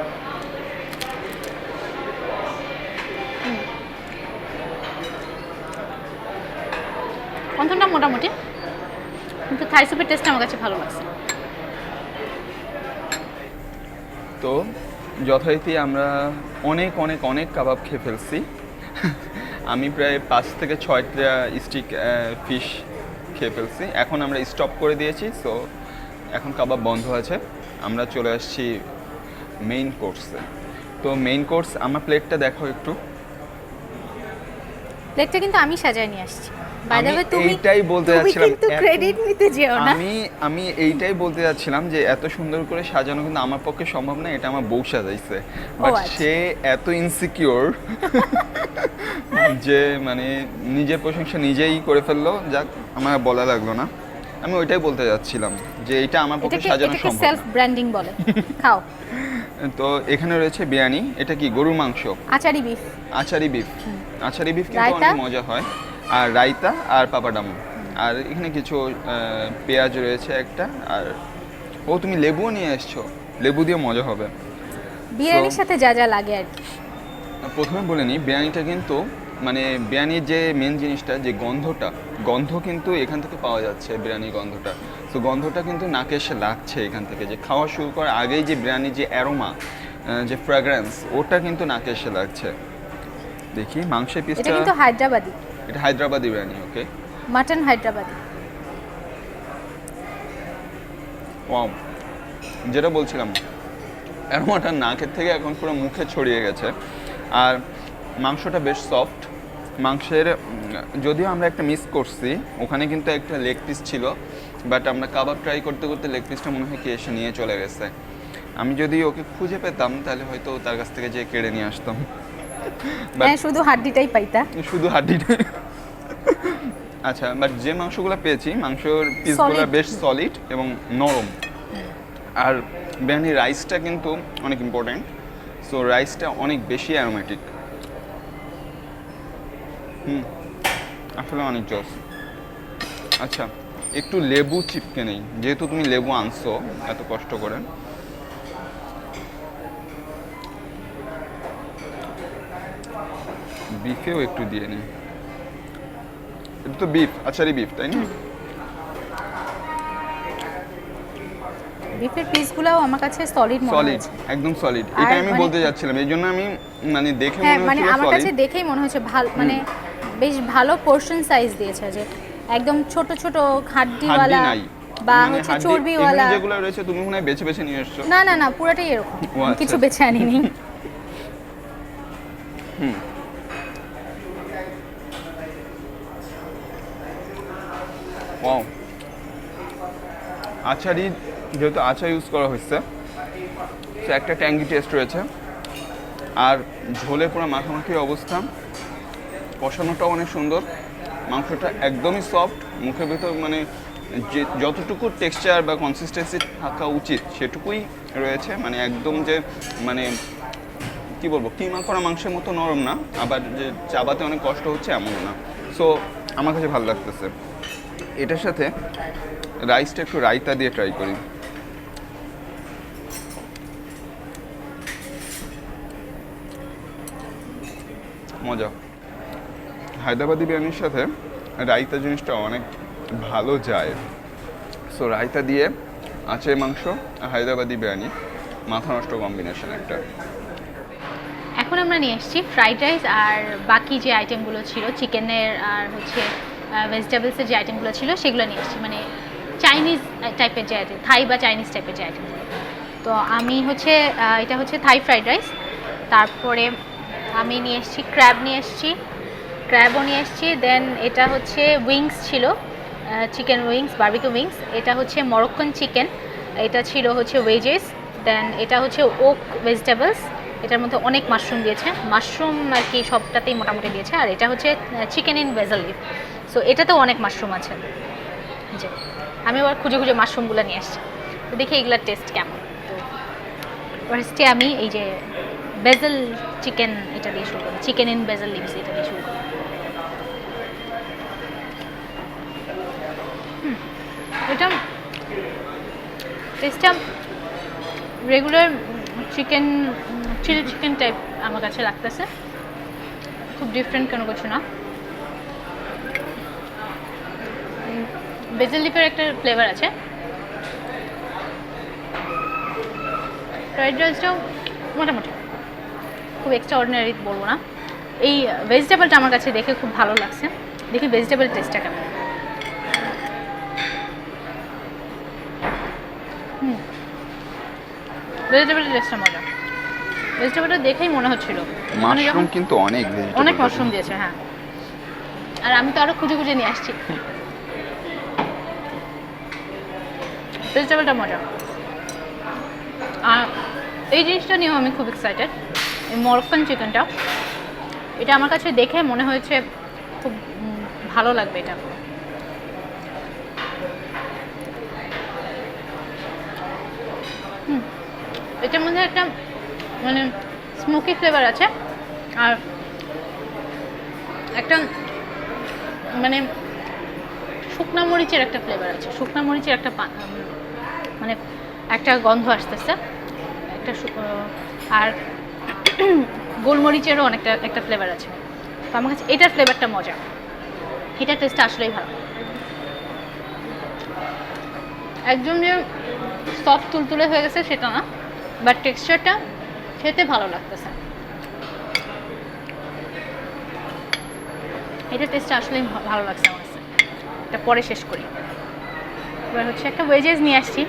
অন্থনটা মোটামুটি, কিন্তু থাই স্যুপের টেস্ট আমার কাছে ভালো লাগছে। তো যথারীতি আমরা অনেক অনেক অনেক কাবাব খেয়ে ফেলছি। আমি প্রায় 5 থেকে 6টা স্টিক ফিশ খেয়ে ফেলছি। এখন আমরা স্টপ করে দিয়েছি, সো এখন কাবাব বন্ধ আছে। আমরা চলে আসছি মেইন কোর্সে। তো মেইন কোর্স, আমার প্লেটটা দেখো একটু। প্লেটটা কিন্তু আমি সাজায় নিয়ে আসছি। বাই দ্য আমি ওয়ে তুমি এইটাই বলতে তুমি যাচ্ছিলাম, কিন্তু এত- ক্রেডিট নিতে যেও না। আমি এইটাই বলতে যাচ্ছিলাম যে এত সুন্দর করে সাজানো কিন্তু আমার পক্ষে সম্ভব না, এটা আমার বউ সাজাইছে। বাট আচ্ছা। সে এত ইনসিকিউর যে মানে নিজের প্রশংসা নিজেই করে ফেললো। যাক, আমার বলা লাগলো না। আমি ওইটাই বলতে যাচ্ছিলাম যে এটা আমার পক্ষে সাজানো এটাকে সম্ভব সেলফ না। ব্র্যান্ডিং বলে। খাও। তো এখানে রয়েছে বিরিয়ানি, এটা কি গরুর মাংস, achari beef, achari beef. Achari beef কিন্তু রায়তা? অনেক মজা হয়, আর রায়তা আর পাপাডাম, আর এখানে কিছু পেঁয়াজ রয়েছে একটা, আর ও তুমি লেবুও নিয়ে এসছো, লেবু দিয়ে মজা হবে। বিরিয়ানির So- সাথে যা যা লাগে আর কি। প্রথমে বলে নিই, বিরিয়ানিটা কিন্তু মানে বিরিয়ানির যে মেন জিনিসটা, যে গন্ধ কিন্তু এখান থেকে পাওয়া যাচ্ছে, বিরিয়ানির গন্ধটা। তো গন্ধটা কিন্তু নাকে এসে লাগছে এখান থেকে, যে খাওয়া শুরু করার আগেই যে বিরিয়ানির যে অ্যারোমা, যে ফ্র্যাগ্রেন্স, ওটা কিন্তু নাকে এসে লাগছে। দেখি মাংসের এটা পিসটা। কিন্তু হায়দ্রাবাদি। এটা হায়দ্রাবাদি বিরিয়ানি, ওকে। মাটন হায়দ্রাবাদি। ওয়াও, যেটা বলছিলাম অ্যারোমাটা নাকের থেকে এখন পুরো মুখে ছড়িয়ে গেছে। আর মাংসটা বেশ সফট। মাংসের যদিও আমরা একটা মিস করছি, ওখানে কিন্তু একটা লেগ পিস ছিল, বাট আমরা কাবাব ট্রাই করতে করতে লেগ পিসটা মনে হয় কি এসে নিয়ে চলে গেছে। আমি যদি ওকে খুঁজে পেতাম তাহলে হয়তো তার কাছ থেকে যেয়ে কেড়ে নিয়ে আসতাম। But হ্যাঁ, শুধু হাড্ডিটাই পাইতা। শুধু হাড্ডিটা। আচ্ছা, বাট যে মাংসগুলো পেয়েছি মাংসের পিসগুলো Solid. বেশ সলিড এবং নরম। আর বিরিয়ানির রাইসটা কিন্তু অনেক ইম্পর্ট্যান্ট। সো রাইসটা অনেক বেশি অ্যারোমেটিক। আসলে অনেক জস। আচ্ছা, একটু লেবু চিপকে নেই, যেহেতু তুমি লেবু আনছো এত কষ্ট করে। বিফেও একটু দিয়ে নিই। এটা তো বিফ, আচারি বিফ, তাই না? বিফের পিসগুলোও আমার কাছে সলিড মনে সলিড, হচ্ছে। একদম সলিড। আর এটা আমি মানে- বলতে যাচ্ছিলাম, এই জন্য আমি মানে দেখে হ্যাঁ, মনে মানে হচ্ছিল আমার কাছে সলিড। দেখেই মনে হচ্ছে ভালো, মানে বেশ ভালো পোর্শন সাইজ দিয়েছে, যে একদম ছোট ছোট হাড্ডি হাড্ডিওয়ালা নাই বা মানে হচ্ছে হাড্ডি, চর্বিওয়ালা। এখানে যেগুলো রয়েছে তুমি মনে হয় বেছে বেছে নিয়ে এসছো। না না না, পুরোটাই এরকম, ও আচ্ছা। কিছু বেছে আনিনি। ওয়াও, আচারি, যেহেতু আচার ইউজ করা হয়েছে তো একটা ট্যাঙ্গি টেস্ট রয়েছে। আর ঝোলে পুরো মাখামাখি অবস্থা, কষানোটাও অনেক সুন্দর। মাংসটা একদমই সফট, মুখের ভেতর মানে যে যতটুকু টেক্সচার বা কনসিস্টেন্সি থাকা উচিত সেটুকুই রয়েছে। মানে একদম যে মানে কি বলবো, কিমা করা মাংসের মতো নরম না, আবার যে চাবাতে অনেক কষ্ট হচ্ছে এমন না। সো আমার কাছে ভালো লাগতেছে। এটার সাথে রাইসটা একটু রায়তা দিয়ে ট্রাই করি। মজা। হায়দ্রাবাদি বিরিয়ানির সাথে রায়তা জিনিসটা অনেক ভালো যায়। সো রায়তা দিয়ে আচার মাংস আর হায়দ্রাবাদি বিরিয়ানি মাথা নষ্ট কম্বিনেশন একটা। এখন আমরা নিয়ে এসেছি ফ্রাইড রাইস, আর বাকি যে আইটেমগুলো ছিল চিকেনের আর হচ্ছে ভেজিটেবলসের যে আইটেমগুলো ছিল সেগুলো নিয়ে এসেছি, মানে চাইনিজ টাইপের যে আইটেম, থাই বা চাইনিজ টাইপের যে আইটেমগুলো। তো আমি হচ্ছে এটা হচ্ছে থাই ফ্রাইড রাইস, তারপরে আমি নিয়ে এসেছি ক্র্যাব নিয়ে এসেছি, ক্র্যাবও নিয়ে এসেছি। দেন এটা হচ্ছে উইংস ছিল, চিকেন উইংস, বারবিকিউ উইংস। এটা হচ্ছে মরক্কান চিকেন, এটা ছিল হচ্ছে ওয়েজেস। দেন এটা হচ্ছে ওক ভেজিটেবলস, এটার মধ্যে অনেক মাশরুম দিয়েছে, মাশরুম আর কি সবটাতেই মোটামুটি দিয়েছে। আর এটা হচ্ছে চিকেন ইন বেজল লিফ, সো এটাতেও অনেক মাশরুম আছে। যে আমি আবার খুঁজে খুঁজে মাশরুমগুলো নিয়ে আসছি, তো দেখি এগুলোর টেস্ট কেমন। তো ফার্স্টে আমি এই যে বেজল চিকেন এটা দিয়ে শুরু করি, চিকেন ইন বেজল লিভস এটা দিয়ে শুরু করি। এটা টেস্টটা regular chicken, chilli chicken type আমার কাছে লাগতেছে, খুব ডিফারেন্ট কোনো কিছু না। বেজল লিফের একটা ফ্লেভার আছে। ফ্রাইড রাইসটাও মোটামুটি, খুব এক্সট্রা অর্ডিনারি বলবো না। এই ভেজিটেবলটা আমার কাছে দেখে খুব ভালো লাগছে, দেখি ভেজিটেবল টেস্টটা কেমন। ভেজিটেবল টেস্টটা মজা, ভেজিটেবলটা দেখেই মনে হচ্ছিল মানে মাশরুম যখন কিন্তু অনেক অনেক মাশরুম দিয়েছে, হ্যাঁ। আর আমি তো আরো খুঁজে খুঁজে নিয়ে আসছি। ভেজিটেবলটা মজা। আর এই জিনিসটা নিয়েও আমি খুব এক্সাইটেড, এই মরক্কান চিকেনটা, এটা আমার কাছে দেখে মনে হয়েছে খুব ভালো লাগবে এটা। এটার মধ্যে একটা মানে স্মোকি ফ্লেভার আছে, আর একটা মানে শুকনা মরিচের একটা ফ্লেভার আছে, শুকনা মরিচের একটা মানে একটা গন্ধ আসতেছে একটা, আর গোলমরিচেরও অনেকটা একটা ফ্লেভার আছে। তো আমার কাছে এটার ফ্লেভারটা মজা, এটার টেস্টটা আসলেই ভালো। একদম যে সফট তুলতুলে হয়ে গেছে সেটা না, বাট টেক্সচারটা খেতে ভালো লাগতেছে। এটা টেস্টটা আসলে ভালো লাগছে আমার কাছে। এটা পরে শেষ করি। এবার হচ্ছে একটা ওয়েজেস নিয়ে আসছি,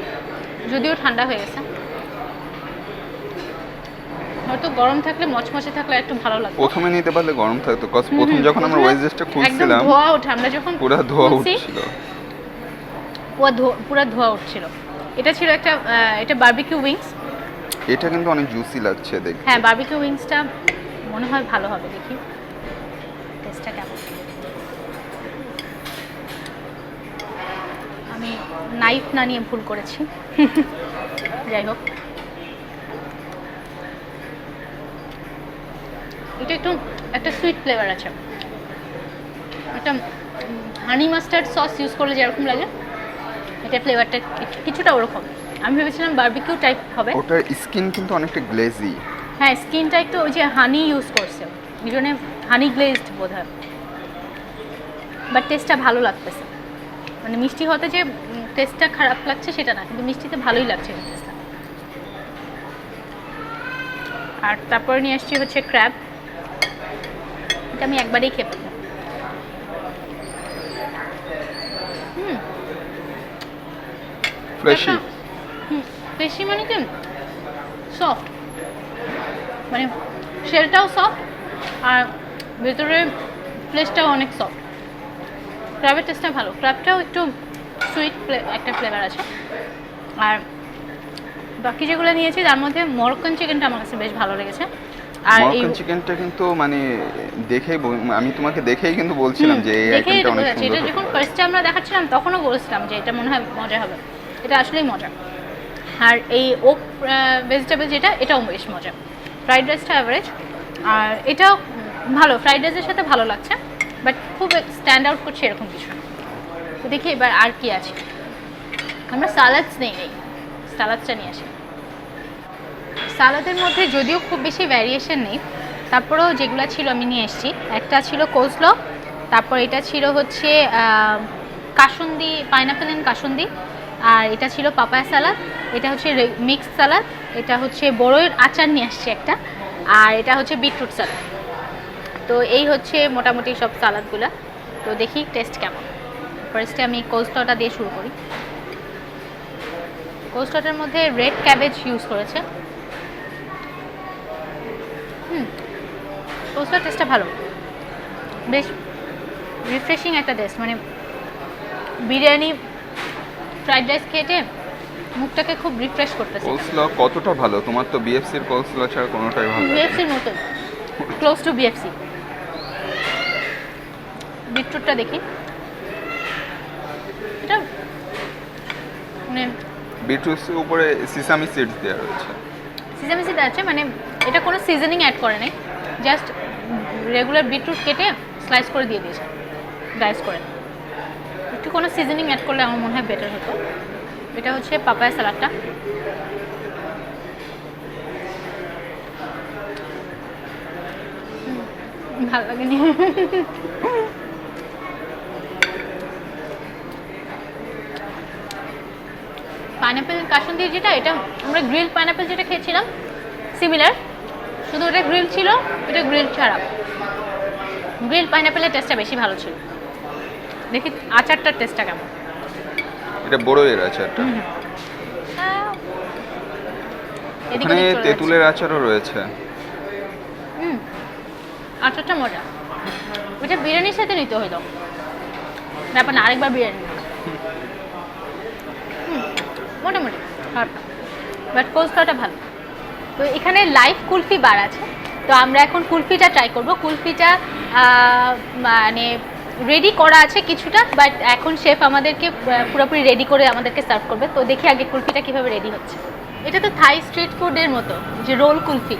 যদিও ঠান্ডা হয়ে গেছে। হয়তো গরম থাকলে মচমচে থাকলে একটু ভালো লাগতো। প্রথমে নিতে পারলে গরম থাকতো, কজ প্রথম যখন আমরা ওয়েজেসটা একদম খুলছিলাম ধোয়া ওঠে, আমরা যখন পুরো ধোয়া খুলছি, উঠছিল। পুরো ধোয়া উঠছিল। এটা ছিল একটা এটা বারবিকিউ উইংস। এটা কিন্তু অনেক জুসি লাগছে দেখতে। হ্যাঁ, বারবিকিউ উইংসটা মনে হয় ভালো হবে, দেখি টেস্টটা কেমন। আমি নাইফ না নিয়ে ভুল করেছি। যাই হোক, এটা একটু একটা সুইট ফ্লেভার আছে। একটা হানি মাস্টার্ড সস ইউজ করলে যেরকম লাগে, এটা ফ্লেভারটা কিছুটা ওরকম। আমি ভেবেছিলাম বারবিকিউ টাইপ হবে। ওটার স্কিন কিন্তু অনেকটা গ্লেজি। হ্যাঁ, স্কিনটা একটু ওই যে হানি ইউজ করছে, এই জন্য হানি গ্লেজড বোধ হয়। বাট টেস্টটা ভালো লাগতেছে, মানে মিষ্টি হতে যে টেস্টটা খারাপ লাগছে সেটা না, কিন্তু মিষ্টিতে ভালোই লাগছে টেস্টটা। আর তারপরে নিয়ে আসছি হচ্ছে ক্র্যাব। এটা আমি একবারেই খেয়ে ফেলবো। ফ্লেশি। বেশি মানে কি সফট, মানে শেলটাও সফট আর ভেতরে ফ্লেশটাও অনেক সফট। ক্র্যাবের টেস্টটা ভালো, ক্র্যাবটাও একটু সুইট একটা ফ্লেভার আছে। আর বাকি যেগুলো নিয়েছি তার মধ্যে মরক্কান চিকেনটা আমার কাছে বেশ ভালো লেগেছে। আর এই মরক্কান চিকেনটা কিন্তু মানে দেখেই আমি তোমাকে দেখেই কিন্তু বলছিলাম যে এই দেখেই আইটেমটা অনেক বোঝাচ্ছে। সুন্দর এটা হতে যখন পারে। ফার্স্টে আমরা দেখাচ্ছিলাম তখনও বলছিলাম যে এটা মনে হয় মজা হবে, এটা আসলেই মজা। আর এই ওক ভেজিটেবল যেটা, এটাও বেশ মজা। ফ্রাইড রাইসটা অ্যাভারেজ, আর এটাও ভালো, ফ্রাইড রাইসের সাথে ভালো লাগছে, বাট খুব স্ট্যান্ড আউট করছে এরকম কিছু না। তো দেখি এবার আর কি আছে। আমরা সালাদস নেই, সালাদটা নিয়ে আসি। সালাদের মধ্যে যদিও খুব বেশি ভ্যারিয়েশন নেই, তারপরেও যেগুলো ছিল আমি নিয়ে এসেছি। একটা ছিল কোসলো, তারপর এটা ছিল হচ্ছে কাসুন্দি, পাইনাপেল এন্ড কাসুন্দি, আর এটা ছিল পাপায়া সালাদ, এটা হচ্ছে মিক্স সালাদ, এটা হচ্ছে বড়ইয়ের আচার নিয়ে আসছি একটা, আর এটা হচ্ছে বিটরুট সালাদ। তো এই হচ্ছে মোটামুটি সব সালাদগুলো। তো দেখি টেস্ট কেমন। ফার্স্টে আমি কোসলোটা দিয়ে শুরু করি। কোসলোটার মধ্যে রেড ক্যাবেজ ইউজ করেছে। কোসলোর টেস্টটা ভালো, বেশ রিফ্রেশিং একটা টেস্ট, মানে বিরিয়ানি ফ্রাইড রাইস খেয়ে মুখটাকে খুব রিফ্রেশ করতেছে। কোলস্লো কতটা ভালো? তোমার তো বিএফসির কোলস্লো ছাড়া কোনোটাই ভালো লাগে না। বিএফসির মতো, ক্লোজ টু বিএফসি। বিটরুটটা দেখি, এটা মানে বিটরুটের উপরে সিসামি সিডস দেওয়া রয়েছে। সিজামি সিড আছে, মানে এটা কোনো সিজনিং অ্যাড করে নাই, জাস্ট রেগুলার বিটরুট কেটে স্লাইস করে দিয়ে দিয়েছে, ডাইস করে। একটু কোনো সিজনিং অ্যাড করলে আমার মনে হয় বেটার হতো। এটা হচ্ছে পাপায়া সালাদটা। ভালো লাগেনি। পাইনাপেল কাসুন্দি যেটা, এটা আমরা গ্রিল পাইনাপেল যেটা খেয়েছিলাম সিমিলার, শুধু ওটা গ্রিল ছিল, এটা গ্রিল ছাড়া। গ্রিল পাইনাপেলের টেস্টটা বেশি ভালো ছিল। দেখি আচারটার টেস্টটা কেমন। এটা বড়ইয়ের আচারটা। এদিকে এখানে ওদিক চলে যাচ্ছে। তেঁতুলের আচারও রয়েছে। আচারটা মজা, ওইটা বিরিয়ানির সাথে নিতে হইলো, ব্যাপার না, আরেকবার বিরিয়ানি মোটামুটি খারাপ না, বাট কোস্টাটা ভালো। তো এখানে লাইভ কুলফি বার আছে, তো আমরা এখন কুলফিটা ট্রাই করব। কুলফিটা মানে রেডি করা আছে কিছুটা, বাট এখন শেফ আমাদেরকে পুরোপুরি রেডি করে আমাদেরকে সার্ভ করবে। তো দেখি আগে কুলফিটা কীভাবে রেডি হচ্ছে। এটা তো থাই স্ট্রিট ফুডের মতো, যে রোল কুলফি,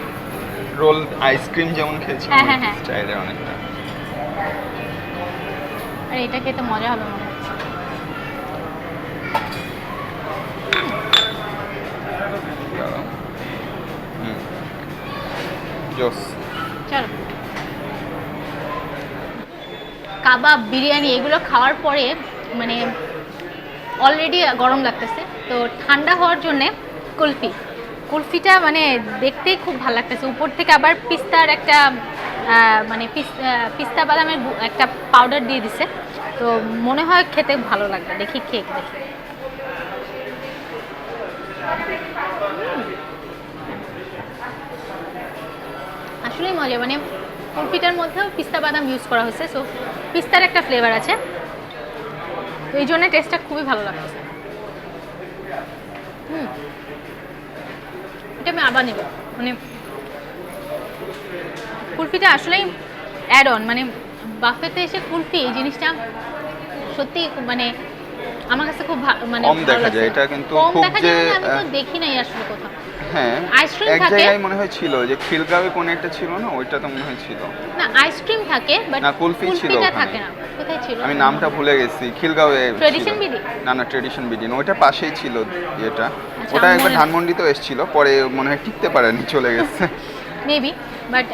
রোল আইসক্রিম যেমন খেয়েছি হ্যাঁ, হ্যাঁ, হ্যাঁ। স্টাইলের অনেকটা। আর এটা খেতে মজা হবে মনে হচ্ছে। জোস। চলো, কাবাব, বিরিয়ানি এগুলো খাওয়ার পরে মানে অলরেডি গরম লাগতেছে, তো ঠান্ডা হওয়ার জন্যে কুলফিটা মানে দেখতেই খুব ভালো লাগতেছে। উপর থেকে আবার পিস্তার একটা মানে পিস্তা বাদামের একটা পাউডার দিয়ে দিছে, তো মনে হয় খেতে ভালো লাগবে। দেখি খেয়ে দেখি। আসলেই মজা, মানে কুলফিটার মধ্যেও পিস্তা বাদাম ইউজ করা হয়েছে, সো পিস্তার একটা ফ্লেভার আছে, তো এই জন্য টেস্টটা খুবই ভালো লাগছে। এটা আমি আবার নেব, মানে কুলফিটা আসলেই অ্যাড অন, মানে বাফেতে এসে কুলফি এই জিনিসটা সত্যি মানে আমার কাছে খুব মানে কম দেখা যায়, এটা কিন্তু কম খুব দেখা যে যায়, আমি তো দেখি নাই আসলে কোথাও। হ্যাঁ, আইসক্রিম এক থাকে, জায়গায় মনে হয় ছিল যে খিলগাঁওয়ে কোন একটা ছিল না, ওইটা তো মনে হয় ছিল না আইসক্রিম থাকে বাট না, কুলফি ছিল কুলফিটা ওখানে। থাকে না। কোথায় ছিল আমি নামটা ভুলে গেছি, খিলগাঁওয়ে ছিল। Tradition BD? না ট্রেডিশন বিডি না, ওইটা পাশেই ছিল যেটা, আচ্ছা, ওটা আমার একবার মনে- ধানমন্ডিতেও এসেছিল, পরে মনে হয় টিকতে পারেনি, চলে গেছে। মেবি, বাট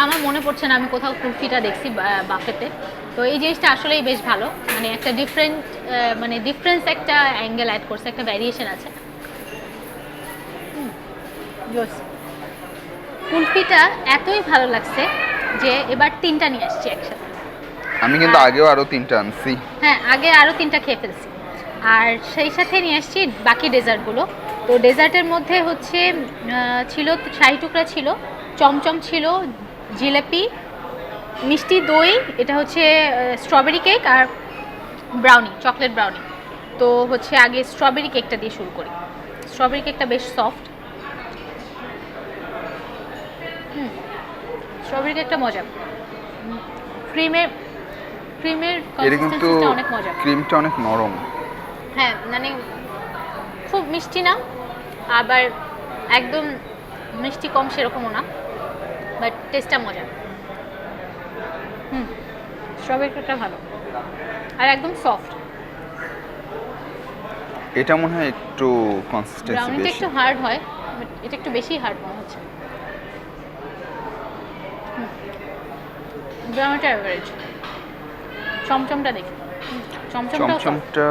আমার মনে পড়ছে না আমি কোথাও কুলফিটা দেখছি বাফেতে। তো এই জিনিসটা আসলেই বেশ ভালো, মানে একটা ডিফারেন্ট মানে ডিফারেন্স, একটা অ্যাঙ্গেল অ্যাড করছে, একটা ভ্যারিয়েশন আছে। জোস। কুলফিটা এতই ভালো লাগছে যে এবার 3টা নিয়ে আসছি একসাথে। আমি কিন্তু আগেও আরো 3টা আনছি। হ্যাঁ, আগে আরও 3টা খেয়ে ফেলছি, আর সেই সাথে নিয়ে আসছি বাকি ডেজার্টগুলো। তো ডেজার্টের মধ্যে হচ্ছে ছিল শাহি টুকরা, ছিল চমচম, ছিল জিলেপি, মিষ্টি দই, এটা হচ্ছে স্ট্রবেরি কেক, আর ব্রাউনি, চকলেট ব্রাউনি। তো হচ্ছে আগে স্ট্রবেরি কেকটা দিয়ে শুরু করি। স্ট্রবেরি কেকটা বেশ সফট, স্ট্রবেরি কেকটা মজা, ক্রিমের এটা কিন্তু কনসিস্টেন্সিটা অনেক মজা। ক্রিমটা অনেক নরম। হ্যাঁ, মানে খুব মিষ্টি না, আবার একদম মিষ্টি কম সেরকমও না, বাট টেস্টটা মজা। স্ট্রবেরি কেকটা ভালো আর একদম সফট। এটা মনে হয় একটু কনসিস্টেন্সি ব্রাউনিটা বেশি। একটু হার্ড হয়, বাট এটা একটু বেশি হার্ড মনে হচ্ছে। ব্রাউনিটা অ্যাভারেজ। চমচমটা দেখি, চমচমটাও soft। চমচমটা,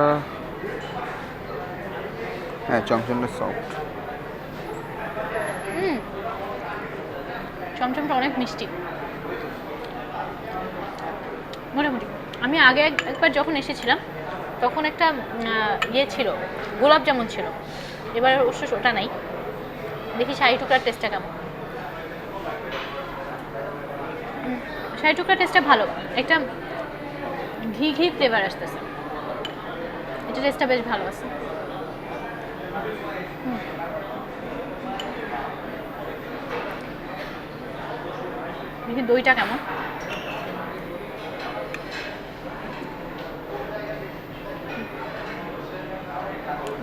হ্যাঁ চমচমটা সফট। চমচমটা অনেক মিষ্টি মোটামুটি। আমি আগে একবার যখন এসেছিলাম তখন একটা ইয়ে ছিল, গোলাপ জামুন ছিল, এবার অবশ্য ওটা নাই। দেখি শাহি টুকরার টেস্টটা কেমন। শাহি টুকরার টেস্টটা ভালো, একটা ঘি ঘি ফ্লেভার আসতেছে, এটা টেস্টটা বেশ ভালো আছে। দেখি দইটা কেমন।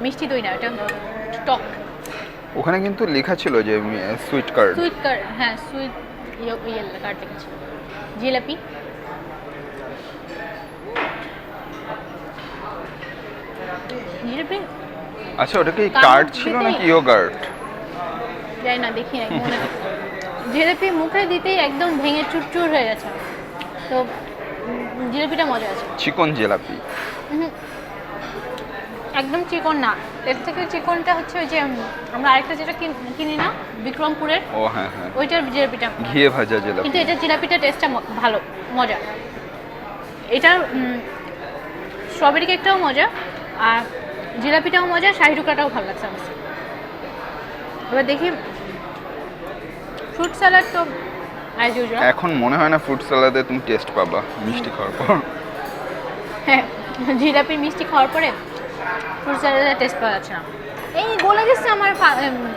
মিষ্টি দই না, এটা টক। ওখানে কিন্তু লেখা ছিল যে সুইট কার্ড। সুইট কার্ড, হ্যাঁ সুইট ইয়ে কার্ড লেখা ছিল। জিলাপি, জিলাপি আচ্ছা, ওটা কি কার্ড কার্ড ছিল দিতেই- নাকি ইয়োগার্ট? যাই না, দেখি নাই, মনে নেই। জিলাপি মুখে দিতেই একদম ভেঙে চুরচুর হয়ে গেছে, তো জিলাপিটা মজা আছে। চিকন জিলাপি। একদম চিকন না, এর থেকে চিকনটা হচ্ছে ওই যে আমরা আরেকটা যেটা কিনি না বিক্রমপুরের, ও হ্যাঁ হ্যাঁ, ওইটার জিলাপিটা, ঘিয়ে ভাজা জিলাপি। কিন্তু এটা জিলাপিটা টেস্টটা ভালো, মজা। এটার স্ট্রবেরি কেকটাও মজা, আর জিলাপিটাও মজা, শাহি টুকরাটাও ভালো লাগছে আমার। এবার দেখি ফ্রুট স্যালাড, তো অ্যাজ ইউজুয়াল। এখন মনে হয় না ফ্রুট সালাদে তুমি টেস্ট পাবা মিষ্টি খাওয়ার পর। হ্যাঁ, জিলাপি মিষ্টি খাওয়ার পরে ফ্রুট স্যালাডের টেস্ট পাওয়া যাচ্ছে না। এই গলে গেছে আমার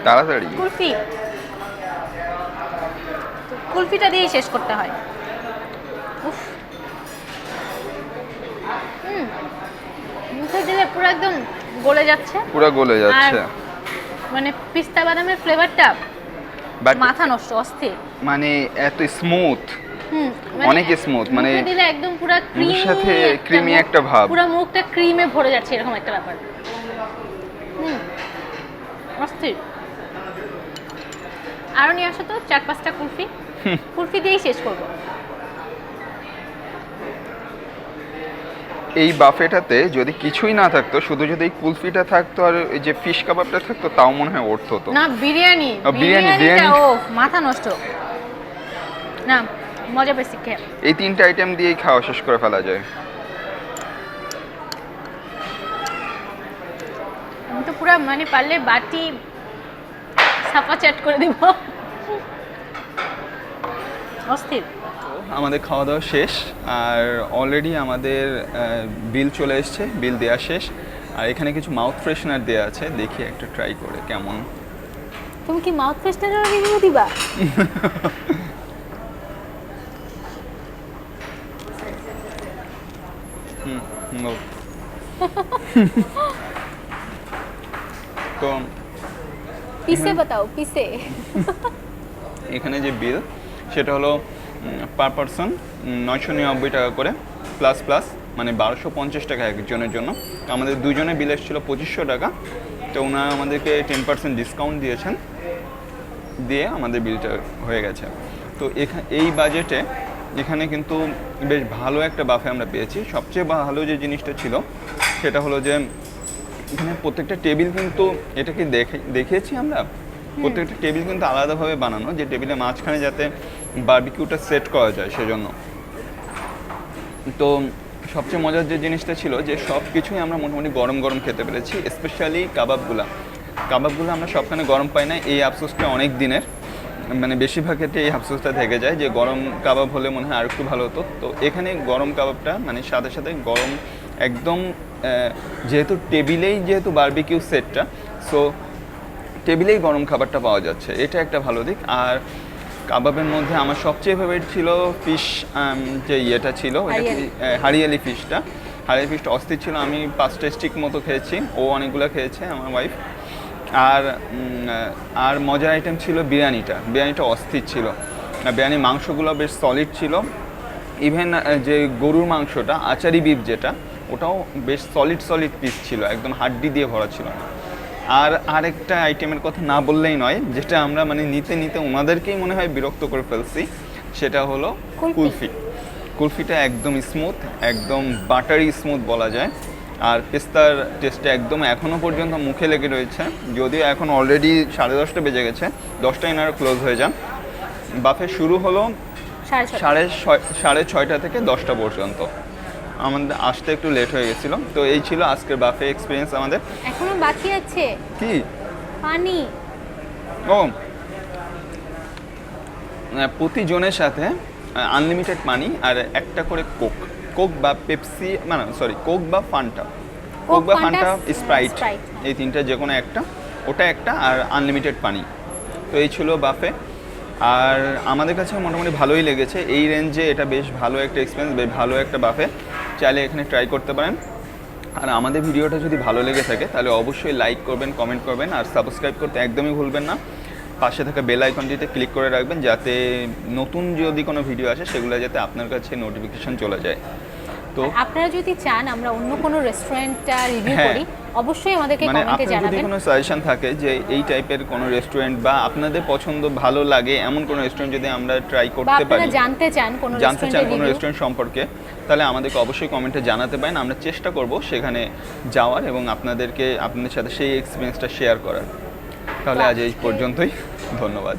তাড়াতাড়ি। কুলফি, তো কুলফিটা দিয়েই শেষ করতে হয়। উফ, মুখে দিলে পুরো একদম গলে যাচ্ছে, পুরো গলে যাচ্ছে। আর মানে পিস্তা বাদামের ফ্লেভারটা বাট মাথা নষ্ট, অস্থির। মানে এত স্মুথ, মানে অনেক স্মুথ, মানে মুখে দিলে একদম পুরো মুখের সাথে creamy একটা ভাব। পুরো মুখটা ক্রিমে ভরে যাচ্ছে, এরকম একটা ব্যাপার। অস্থির। আরো নিয়ে আসো তো 4-5টা কুলফি, কুলফি দিয়েই শেষ করবো। এই বাফেটাতে যদি কিছুই না থাকতো, শুধু যদি এই কুলফিটা থাকতো আর এই যে ফিশ কাবাবটা থাকতো, তাও মনে হয় অর্থ হতো। না বিরিয়ানি, বিরিয়ানি। ও মাথা নষ্ট। না মজা পেয়েছি খেয়ে। এই 3টা আইটেম দিয়েই খাওয়া শেষ করে ফেলা যায়। আমি তো পুরো মানে পারলে বাটি সাফা চ্যাট করে দিব। অস্থির। আমাদের খাওয়া দাওয়া শেষ আর অলরেডি আমাদের বিল চলে এসেছে, বিল দেওয়া শেষ। আর এখানে কিছু মাউথ ফ্রেশনার দেওয়া আছে, দেখি একটা ট্রাই করে কেমন। তুমি কি মাউথ ফ্রেশনার রিভিউ দিবা? নো। তো পিসে বাতাও, পিসে। এখানে যে বিল সেটা হলো পার পারসন 999 টাকা করে প্লাস প্লাস, মানে 1250 টাকা একজনের জন্য। তো আমাদের দুজনের বিল এসেছিলো 2500 টাকা। তো ওনারা আমাদেরকে 10% ডিসকাউন্ট দিয়েছেন, দিয়ে আমাদের বিলটা হয়ে গেছে। তো এই বাজেটে এখানে কিন্তু বেশ ভালো একটা বাফে আমরা পেয়েছি। সবচেয়ে ভালো যে জিনিসটা ছিল সেটা হলো যে এখানে প্রত্যেকটা টেবিল কিন্তু, এটা কি দেখিয়েছি আমরা, প্রত্যেকটা টেবিল কিন্তু আলাদাভাবে বানানো, যে টেবিলের মাঝখানে যাতে বারবিকিউটা সেট করা যায় সেজন্য। তো সবচেয়ে মজার যে জিনিসটা ছিল যে সব কিছুই আমরা মোটামুটি গরম গরম খেতে পেরেছি। স্পেশালি কাবাবগুলো আমরা সবখানে গরম পাই না, এই আফসোসটা অনেক দিনের, মানে বেশিরভাগ ক্ষেত্রে এই আফসোসটা থেকে যায় যে গরম কাবাব হলে মনে হয় আর একটু ভালো হতো। তো এখানে গরম কাবাবটা মানে সাথে সাথে গরম একদম, যেহেতু বারবিকিউ সেটটা, সো টেবিলেই গরম খাবারটা পাওয়া যাচ্ছে, এটা একটা ভালো দিক। আর কাবাবের মধ্যে আমার সবচেয়ে ফেভারিট ছিল ফিশ, যে ইয়েটা ছিল হারিয়ালি ফিশটা। হারিয়ালি ফিশটা অস্থির ছিল। আমি 5টা স্টিক মতো খেয়েছি, ও অনেকগুলো খেয়েছে আমার ওয়াইফ। আর মজার আইটেম ছিল বিরিয়ানিটা অস্থির ছিল। বিরিয়ানির মাংসগুলো বেশ সলিড ছিল। ইভেন যে গরুর মাংসটা আচারি বিফ যেটা, ওটাও বেশ সলিড পিস ছিল, একদম হাড্ডি দিয়ে ভরা ছিল না। আর আরেকটা আইটেমের কথা না বললেই নয়, যেটা আমরা মানে নিতে ওনাদেরকেই মনে হয় বিরক্ত করে ফেলছি, সেটা হলো কুলফিটা একদম স্মুথ, একদম বাটারি স্মুথ বলা যায়। আর পেস্তার টেস্টটা একদম এখনও পর্যন্ত মুখে লেগে রয়েছে, যদিও এখন অলরেডি 10:30 বেজে গেছে, 10টায় এনারা ক্লোজ হয়ে যান। বাফে শুরু হলো 6:30 থেকে 10টা পর্যন্ত। আমাদের আসতে একটু লেট হয়ে গেছিলো। তো এই ছিল আজকের বাফে এক্সপিরিয়েন্স আমাদের। এখনো বাকি আছে কি পানি? ও, প্রতিজনের সাথে আনলিমিটেড পানি আর একটা করে কোক বা পেপসি, মানে সরি কোক বা ফান্টা স্প্রাইট, এই 3টা যে কোনো একটা, ওটা একটা, আর আনলিমিটেড পানি। তো এই ছিল বাফে। আর আমাদের কাছে মোটামুটি ভালোই লেগেছে, এই রেঞ্জে এটা বেশ ভালো একটা এক্সপিরিয়েন্স, বেশ ভালো একটা বাফে। চাইলে এখানে ট্রাই করতে পারেন। আর আমাদের ভিডিওটা যদি ভালো লেগে থাকে তাহলে অবশ্যই লাইক করবেন, কমেন্ট করবেন, আর সাবস্ক্রাইব করতে একদমই ভুলবেন না। পাশে থাকা বেল আইকনটিতে ক্লিক করে রাখবেন, যাতে নতুন যদি কোনো ভিডিও আসে সেগুলো যাতে আপনার কাছে নোটিফিকেশন চলে যায়। তো আপনারা যদি চান আমরা অন্য কোনো রেস্টুরেন্টটা রিভিউ করি, অবশ্যই আমাদেরকে মানে কমেন্টে আপনার যদি জানাবেন। কোনো সাজেশন থাকে যে এই টাইপের কোনো রেস্টুরেন্ট বা আপনাদের পছন্দ ভালো লাগে এমন কোনো রেস্টুরেন্ট যদি আমরা ট্রাই বা করতে আপনারা পারি, জানতে চান কোনো রেস্টুরেন্ট সম্পর্কে, তাহলে আমাদেরকে অবশ্যই কমেন্টে জানাতে পারেন। আমরা চেষ্টা করব সেখানে যাওয়ার এবং আপনাদের সাথে সেই এক্সপিরিয়েন্সটা শেয়ার করার। তাহলে আজ এই পর্যন্তই, ধন্যবাদ।